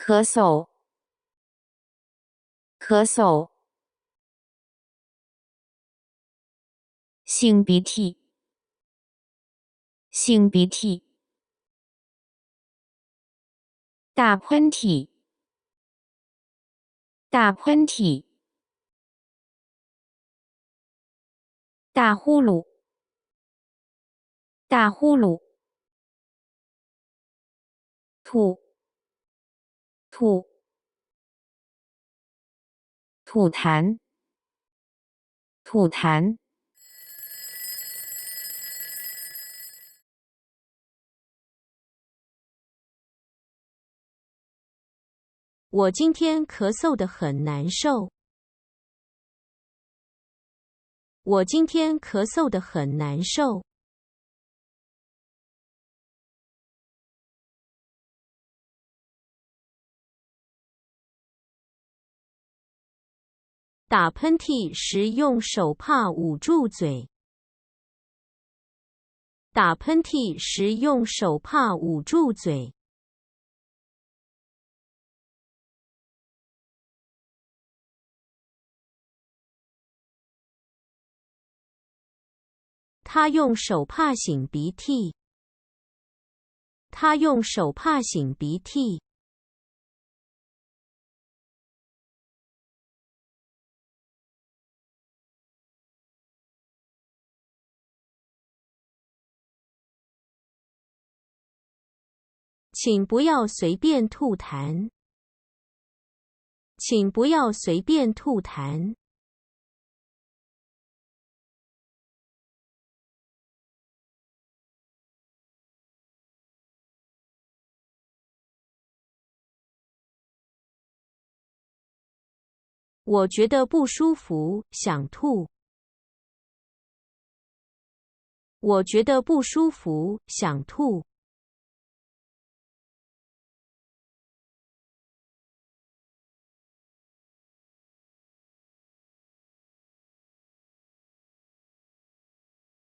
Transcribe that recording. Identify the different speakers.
Speaker 1: 咳嗽，咳嗽。擤鼻涕，擤鼻涕。打喷嚏，打喷嚏。打呼噜，打呼噜。吐，吐。吐痰，吐痰。
Speaker 2: 我今天咳嗽得很难受。我今天咳嗽得很难受。打喷嚏时用手帕捂住嘴。打喷嚏时用手帕捂住嘴。他用手帕擤鼻涕。他用手帕擤鼻涕。请不要随便吐痰。请不要随便吐痰。我觉得不舒服，想吐。我觉得不舒服，想吐。